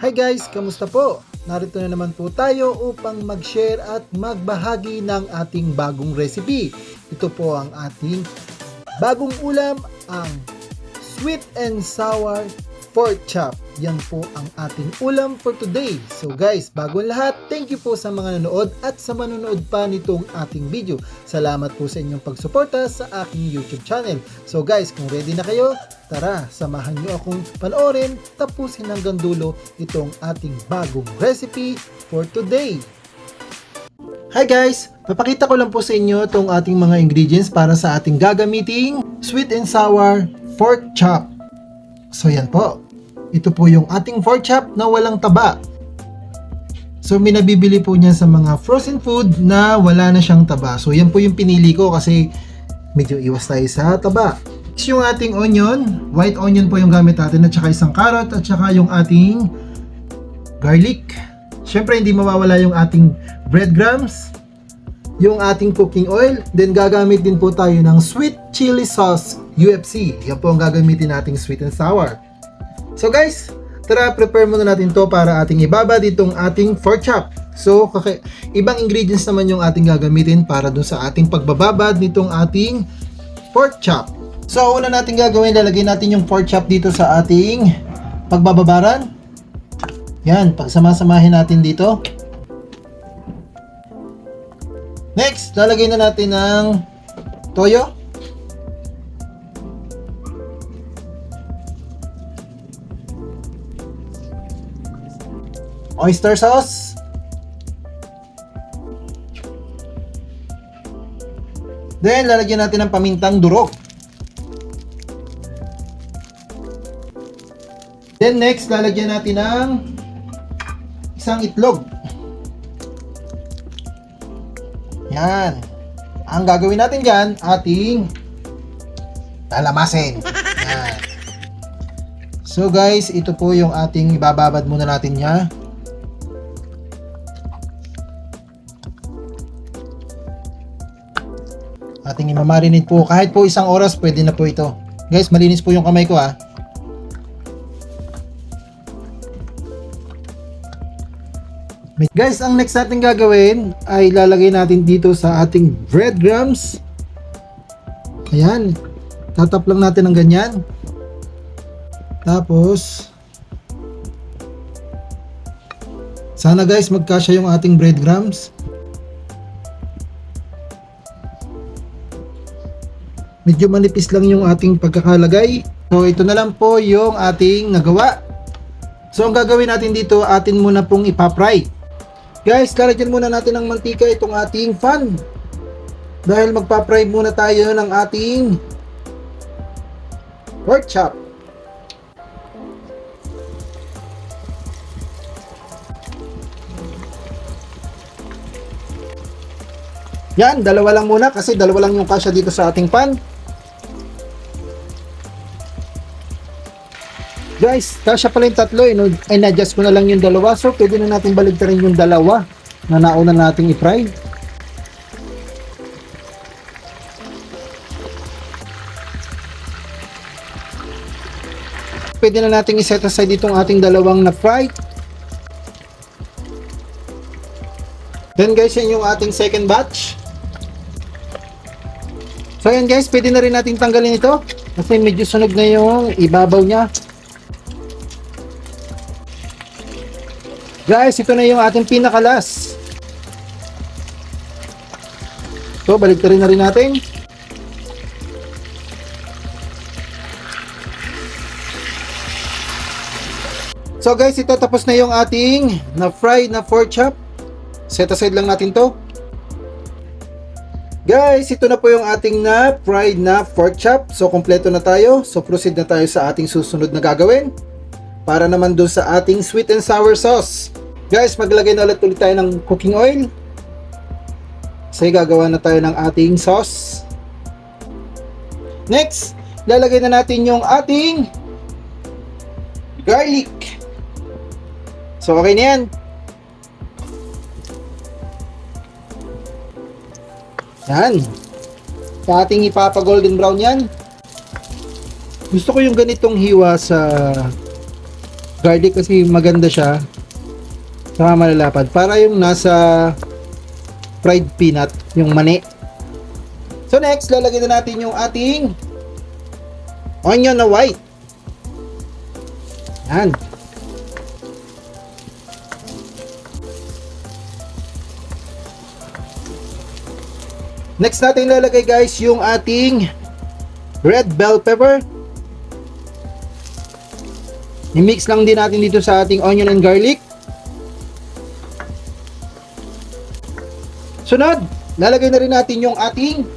Hi guys, kamusta po? Narito na naman po tayo upang mag-share at magbahagi ng ating bagong recipe. Ito po ang ating bagong ulam, ang sweet and sour pork chop. Yan po ang ating ulam for today. So guys, bago ang lahat, thank you po sa mga nanood at sa manonood pa nitong ating video. Salamat po sa inyong pagsuporta sa aking YouTube channel. So guys, kung ready na kayo, tara, samahan nyo akong panoorin, tapusin hanggang dulo itong ating bagong recipe for today. Hi guys! Papakita ko lang po sa inyo itong ating mga ingredients para sa ating gagamiting sweet and sour pork chop. So yan po. Ito po yung ating pork chop na walang taba. So minabibili po niya sa mga frozen food na wala na siyang taba. So yan po yung pinili ko kasi medyo iwas tayo sa taba. Yung ating onion, white onion po yung gamit natin at saka isang carrot at saka yung ating garlic. Syempre hindi mawawala yung ating breadcrumbs, yung ating cooking oil, then gagamit din po tayo ng sweet chili sauce UFC. Yan po ang gagamitin nating sweet and sour. So guys, tara prepare muna natin to para ating ibabad itong ating pork chop. So ibang ingredients naman yung ating gagamitin para dun sa ating pagbababad nitong ating pork chop. So una natin gagawin, lalagay natin yung pork chop dito sa ating pagbababaran. Yan, pagsama-samahin natin dito. Next, lalagay na natin ng toyo. Oyster sauce. Then, lalagyan natin ng pamintang durog. Then, next, lalagyan natin ng isang itlog. Yan. Ang gagawin natin dyan, ating lalamasin. Yan. So, guys, ito po yung ating ibababad muna natin niya. Ating imamarinate po. Kahit po isang oras, pwede na po ito. Guys, malinis po yung kamay ko ha. Guys, ang next natin gagawin ay lalagay natin dito sa ating breadcrumbs. Ayan. Tatap lang natin ng ganyan. Tapos, sana guys magkasya yung ating breadcrumbs. Medyo manipis lang yung ating pagkakalagay. So ito na lang po yung ating nagawa. So ang gagawin natin dito, atin muna pong ipapry. Guys, lalagyan muna natin ng mantika itong ating pan. Dahil magpapry muna tayo ng ating pork chop. Yan, dalawa lang muna kasi dalawa lang yung kasya dito sa ating pan. Guys, kasya pala yung tatlo, in-adjust ko na lang yung dalawa. So, pwede na natin baligtarin yung dalawa na nauna nating i-fry. Pwede na nating i-set aside itong ating dalawang na-fry. Then guys, yan yung ating second batch. So yan guys, pwede na rin natin tanggalin ito kasi medyo sunog na yung ibabaw niya. Guys, ito na yung ating pinakalas. So, baligtarin na rin natin. So guys, ito tapos na yung ating na-fried na pork chop. Set aside lang natin to. Guys, ito na po yung ating na-fried na pork chop. So, kompleto na tayo. So, proceed na tayo sa ating susunod na gagawin. Para naman dun sa ating sweet and sour sauce. Guys, maglagay na ulit tayo ng cooking oil. Kasi gagawa na tayo ng ating sauce. Next, lalagay na natin yung ating garlic. So, okay na yan. Yan. Sa ating ipapa-golden brown yan. Gusto ko yung ganitong hiwa sa garlic kasi maganda siya. Saka malalapad. Para yung nasa fried peanut, yung mani. So next, lalagyan na natin yung ating onion na white. Yan. Next natin lalagay guys yung ating red bell pepper. I-mix lang din natin dito sa ating onion and garlic. Sunod, lalagay na rin natin yung ating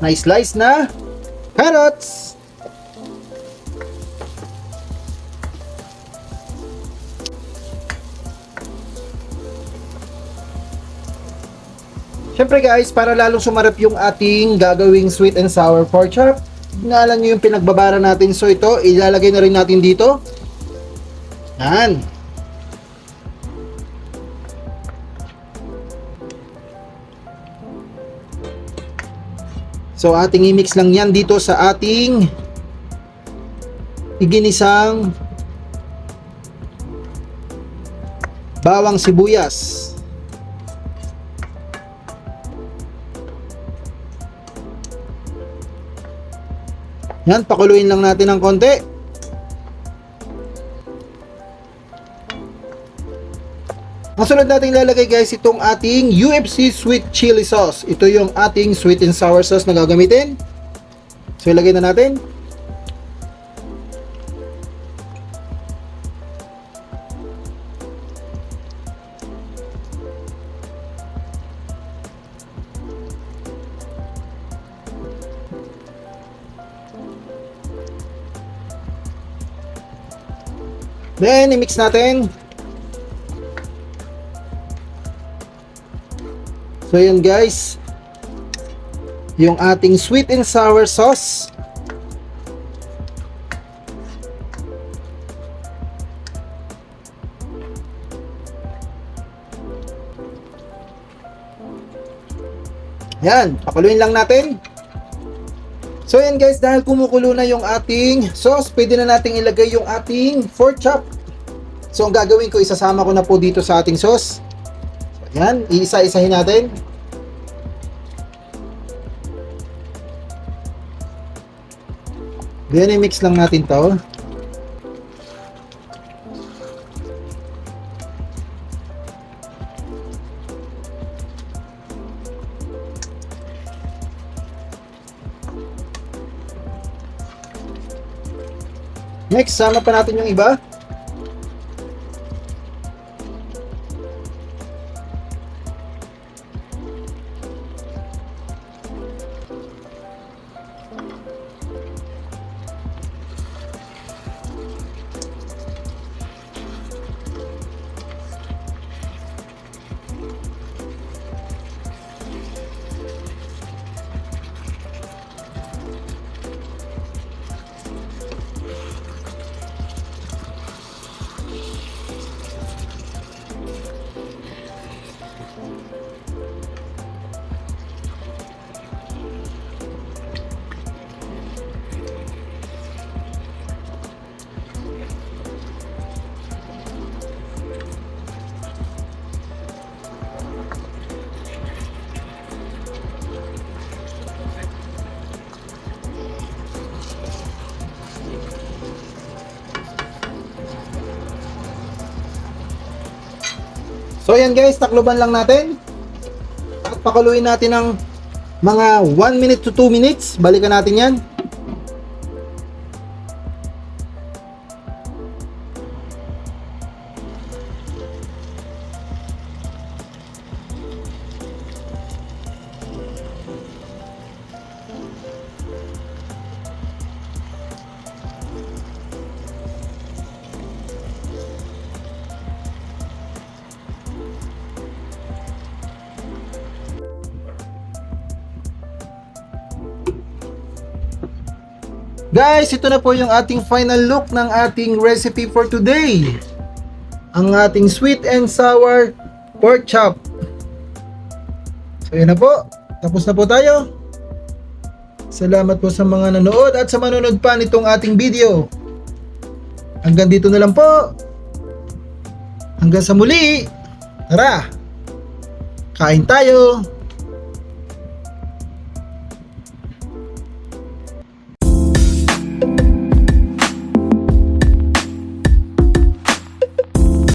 na-slice na carrots. Siyempre guys, para lalong sumarap yung ating gagawing sweet and sour pork chop, inalan nyo yung pinagbabara natin. So ito, ilalagay na rin natin dito. Yan. So ating i-mix lang yan dito sa ating iginisang bawang sibuyas. Yan, pakuluin lang natin ng konti. Ang sunod natin lalagay guys, itong ating UFC sweet chili sauce. Ito yung ating sweet and sour sauce na gagamitin. So ilagay na natin. Then, i-mix natin. So, yun guys. Yung ating sweet and sour sauce. Yan, pakuluin lang natin. So yan guys, dahil kumukulo na yung ating sauce, pwede na nating ilagay yung ating pork chop. So ang gagawin ko, isasama ko na po dito sa ating sauce. So yan, iisa-isahin natin. Then i-mix lang natin to. Next, sama pa natin yung iba. So yan guys, takloban lang natin. At pakuluin natin ng mga 1 minute to 2 minutes. Balikan natin yan. Guys, ito na po yung ating final look ng ating recipe for today. Ang ating sweet and sour pork chop. So yun na po. Tapos na po tayo. Salamat po sa mga nanood at sa manonood pa nitong ating video. Hanggang dito na lang po. Hanggang sa muli. Tara, kain tayo.